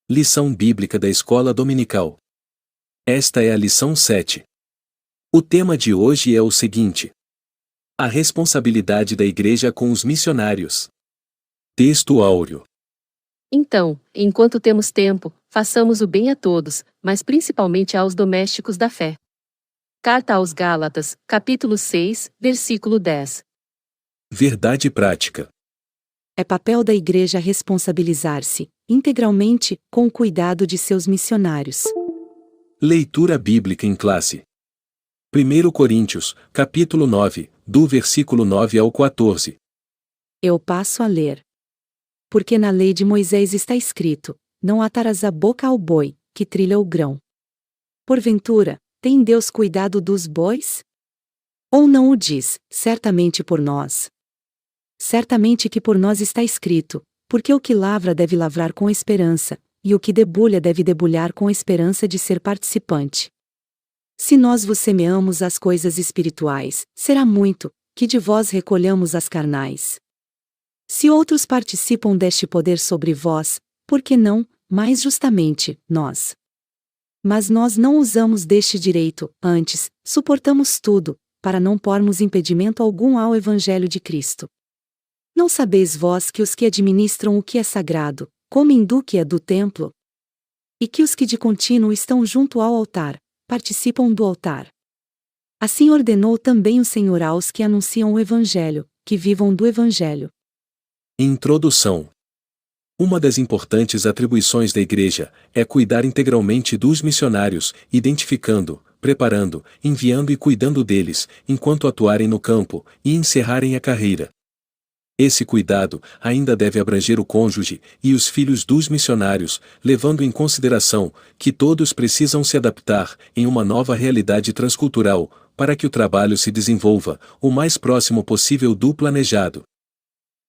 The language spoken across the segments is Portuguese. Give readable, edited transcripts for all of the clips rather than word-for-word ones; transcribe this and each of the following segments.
Lição Bíblica da Escola Dominical. Esta é a lição 7. O tema de hoje é o seguinte: a responsabilidade da Igreja com os missionários. Texto áureo. Então, enquanto temos tempo, façamos o bem a todos, mas principalmente aos domésticos da fé. Carta aos Gálatas, capítulo 6, versículo 10. Verdade prática. É papel da Igreja responsabilizar-se, integralmente, com o cuidado de seus missionários. Leitura bíblica em classe. 1 Coríntios, capítulo 9, do versículo 9 ao 14. Eu passo a ler. Porque na lei de Moisés está escrito: não atarás a boca ao boi, que trilha o grão. Porventura, tem Deus cuidado dos bois? Ou não o diz, certamente por nós? Certamente que por nós está escrito: porque o que lavra deve lavrar com esperança, e o que debulha deve debulhar com esperança de ser participante. Se nós vos semeamos as coisas espirituais, será muito, que de vós recolhamos as carnais. Se outros participam deste poder sobre vós, por que não, mais justamente, nós? Mas nós não usamos deste direito, antes, suportamos tudo, para não pormos impedimento algum ao Evangelho de Cristo. Não sabeis vós que os que administram o que é sagrado, comem do que é do templo? E que os que de contínuo estão junto ao altar, participam do altar? Assim ordenou também o Senhor aos que anunciam o Evangelho, que vivam do Evangelho. Introdução. Uma das importantes atribuições da Igreja é cuidar integralmente dos missionários, identificando, preparando, enviando e cuidando deles, enquanto atuarem no campo e encerrarem a carreira. Esse cuidado ainda deve abranger o cônjuge e os filhos dos missionários, levando em consideração que todos precisam se adaptar em uma nova realidade transcultural, para que o trabalho se desenvolva o mais próximo possível do planejado.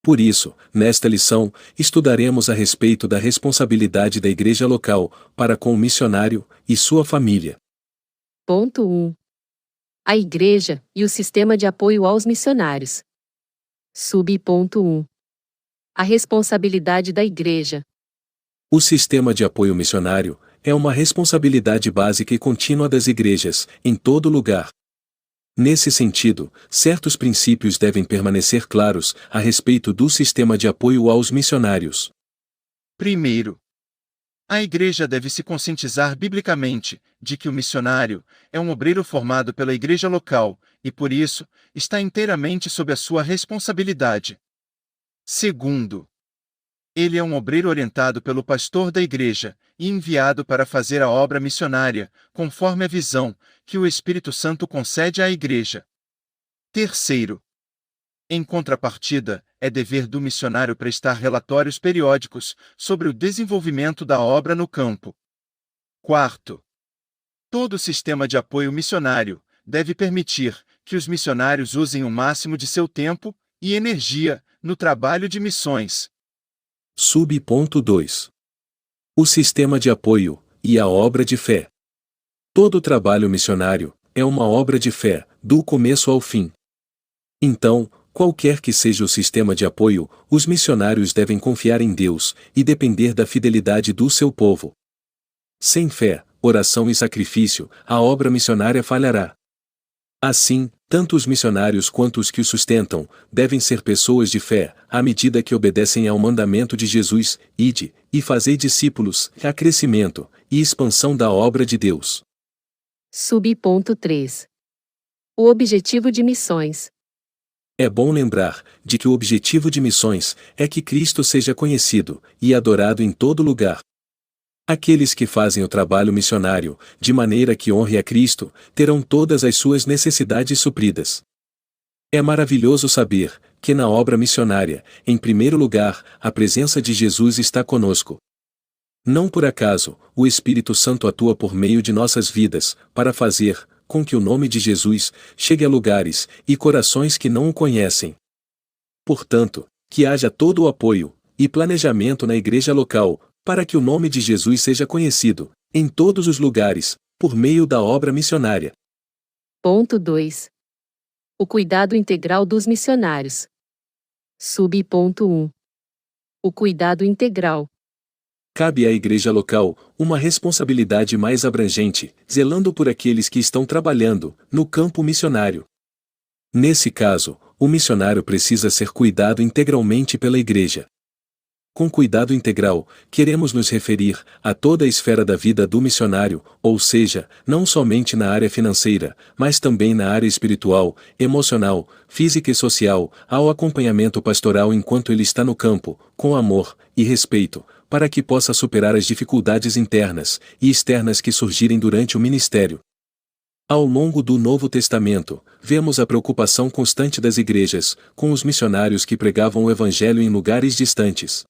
Por isso, nesta lição, estudaremos a respeito da responsabilidade da igreja local para com o missionário e sua família. Ponto 1. A Igreja e o sistema de apoio aos missionários. Subponto 1. A responsabilidade da Igreja. O sistema de apoio missionário é uma responsabilidade básica e contínua das igrejas, em todo lugar. Nesse sentido, certos princípios devem permanecer claros a respeito do sistema de apoio aos missionários. Primeiro, a Igreja deve se conscientizar biblicamente de que o missionário é um obreiro formado pela Igreja local e, por isso, está inteiramente sob a sua responsabilidade. Segundo, ele é um obreiro orientado pelo pastor da Igreja e enviado para fazer a obra missionária, conforme a visão que o Espírito Santo concede à Igreja. Terceiro, em contrapartida, é dever do missionário prestar relatórios periódicos sobre o desenvolvimento da obra no campo. Quarto, todo o sistema de apoio missionário deve permitir que os missionários usem o máximo de seu tempo e energia no trabalho de missões. Subponto 2. O sistema de apoio e a obra de fé. Todo trabalho missionário é uma obra de fé, do começo ao fim. Então, qualquer que seja o sistema de apoio, os missionários devem confiar em Deus e depender da fidelidade do seu povo. Sem fé, oração e sacrifício, a obra missionária falhará. Assim, tanto os missionários quanto os que o sustentam devem ser pessoas de fé, à medida que obedecem ao mandamento de Jesus: ide e fazei discípulos, a crescimento e expansão da obra de Deus. Subponto 3. O objetivo de missões. É bom lembrar de que o objetivo de missões é que Cristo seja conhecido e adorado em todo lugar. Aqueles que fazem o trabalho missionário, de maneira que honre a Cristo, terão todas as suas necessidades supridas. É maravilhoso saber que na obra missionária, em primeiro lugar, a presença de Jesus está conosco. Não por acaso, o Espírito Santo atua por meio de nossas vidas, para fazer com que o nome de Jesus chegue a lugares e corações que não o conhecem. Portanto, que haja todo o apoio e planejamento na igreja local, para que o nome de Jesus seja conhecido, em todos os lugares, por meio da obra missionária. Ponto 2. O cuidado integral dos missionários. Subponto 1. O cuidado integral. cabe à igreja local uma responsabilidade mais abrangente, zelando por aqueles que estão trabalhando no campo missionário. Nesse caso, o missionário precisa ser cuidado integralmente pela igreja. Com cuidado integral, queremos nos referir a toda a esfera da vida do missionário, ou seja, não somente na área financeira, mas também na área espiritual, emocional, física e social, ao acompanhamento pastoral enquanto ele está no campo, com amor e respeito, para que possa superar as dificuldades internas e externas que surgirem durante o ministério. Ao longo do Novo Testamento, vemos a preocupação constante das igrejas com os missionários que pregavam o evangelho em lugares distantes.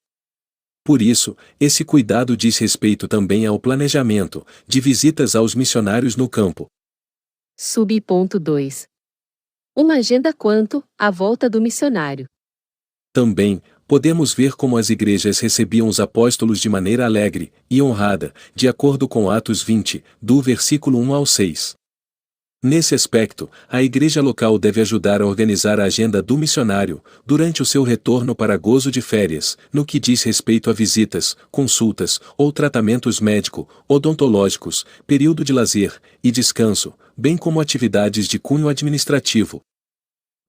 Por isso, esse cuidado diz respeito também ao planejamento de visitas aos missionários no campo. Subponto 2. Uma agenda quanto à volta do missionário. Também, podemos ver como as igrejas recebiam os apóstolos de maneira alegre e honrada, de acordo com Atos 20, do versículo 1 ao 6. Nesse aspecto, a igreja local deve ajudar a organizar a agenda do missionário, durante o seu retorno para gozo de férias, no que diz respeito a visitas, consultas ou tratamentos médico-odontológicos, período de lazer e descanso, bem como atividades de cunho administrativo.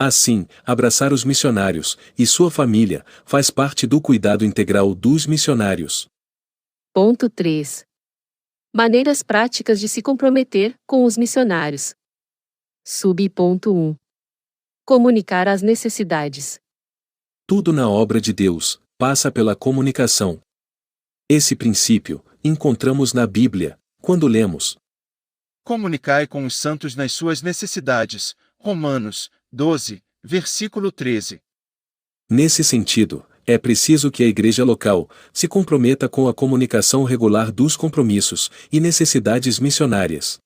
Assim, abraçar os missionários e sua família faz parte do cuidado integral dos missionários. Ponto 3. Maneiras práticas de se comprometer com os missionários. Subponto 1. Comunicar as necessidades. Tudo na obra de Deus passa pela comunicação. Esse princípio encontramos na Bíblia, quando lemos: Comunicai com os santos nas suas necessidades. Romanos 12, versículo 13. Nesse sentido, é preciso que a igreja local se comprometa com a comunicação regular dos compromissos e necessidades missionárias.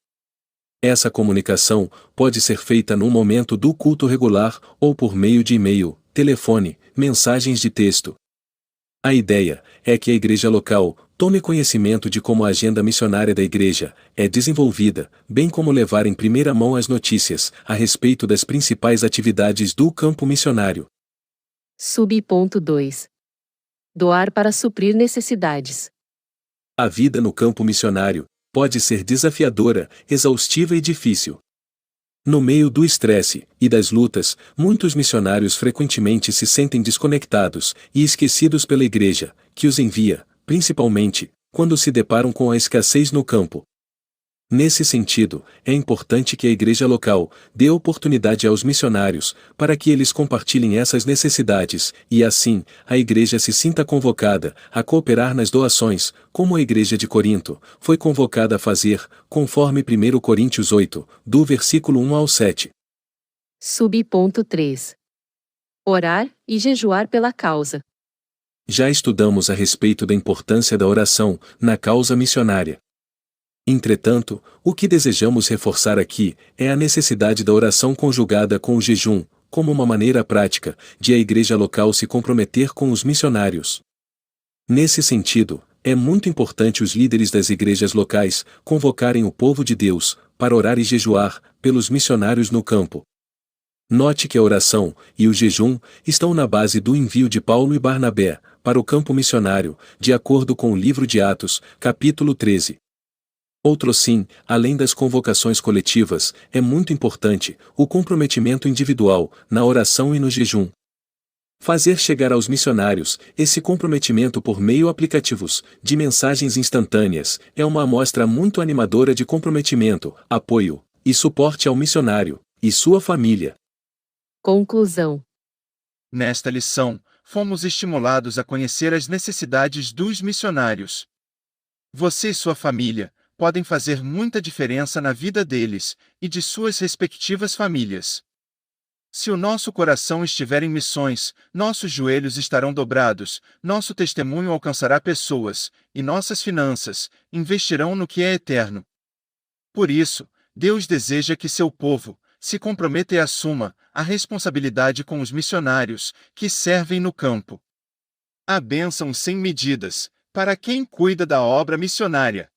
Essa comunicação pode ser feita no momento do culto regular ou por meio de e-mail, telefone, mensagens de texto. A ideia é que a igreja local tome conhecimento de como a agenda missionária da igreja é desenvolvida, bem como levar em primeira mão as notícias a respeito das principais atividades do campo missionário. Subponto 2. Doar para suprir necessidades. A vida no campo missionário pode ser desafiadora, exaustiva e difícil. No meio do estresse e das lutas, muitos missionários frequentemente se sentem desconectados e esquecidos pela igreja, que os envia, principalmente quando se deparam com a escassez no campo. Nesse sentido, é importante que a igreja local dê oportunidade aos missionários para que eles compartilhem essas necessidades e, assim, a igreja se sinta convocada a cooperar nas doações, como a igreja de Corinto foi convocada a fazer, conforme 1 Coríntios 8, do versículo 1 ao 7. Subponto 3. Orar e jejuar pela causa. Já estudamos a respeito da importância da oração na causa missionária. Entretanto, o que desejamos reforçar aqui é a necessidade da oração conjugada com o jejum, como uma maneira prática de a igreja local se comprometer com os missionários. Nesse sentido, é muito importante os líderes das igrejas locais convocarem o povo de Deus para orar e jejuar pelos missionários no campo. Note que a oração e o jejum estão na base do envio de Paulo e Barnabé para o campo missionário, de acordo com o livro de Atos, capítulo 13. Outro sim, além das convocações coletivas, é muito importante o comprometimento individual na oração e no jejum. Fazer chegar aos missionários esse comprometimento por meio aplicativos de mensagens instantâneas é uma amostra muito animadora de comprometimento, apoio e suporte ao missionário e sua família. Conclusão. Nesta lição, fomos estimulados a conhecer as necessidades dos missionários. Você e sua família podem fazer muita diferença na vida deles e de suas respectivas famílias. Se o nosso coração estiver em missões, nossos joelhos estarão dobrados, nosso testemunho alcançará pessoas, e nossas finanças investirão no que é eterno. Por isso, Deus deseja que seu povo se comprometa e assuma a responsabilidade com os missionários que servem no campo. A bênção sem medidas para quem cuida da obra missionária.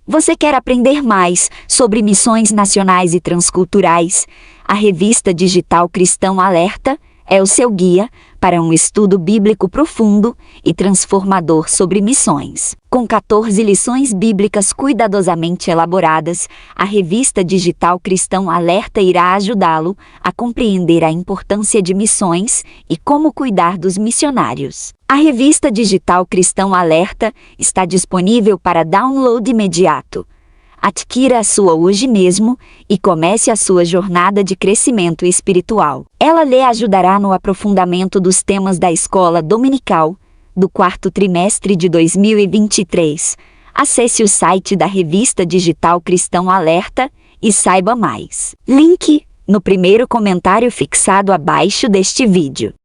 Você quer aprender mais sobre missões nacionais e transculturais? A revista digital Cristão Alerta é o seu guia para um estudo bíblico profundo e transformador sobre missões. Com 14 lições bíblicas cuidadosamente elaboradas, a revista digital Cristão Alerta irá ajudá-lo a compreender a importância de missões e como cuidar dos missionários. A revista digital Cristão Alerta está disponível para download imediato. Adquira a sua hoje mesmo e comece a sua jornada de crescimento espiritual. Ela lhe ajudará no aprofundamento dos temas da escola dominical do 4º trimestre de 2023. Acesse o site da revista digital Cristão Alerta e saiba mais. Link no primeiro comentário fixado abaixo deste vídeo.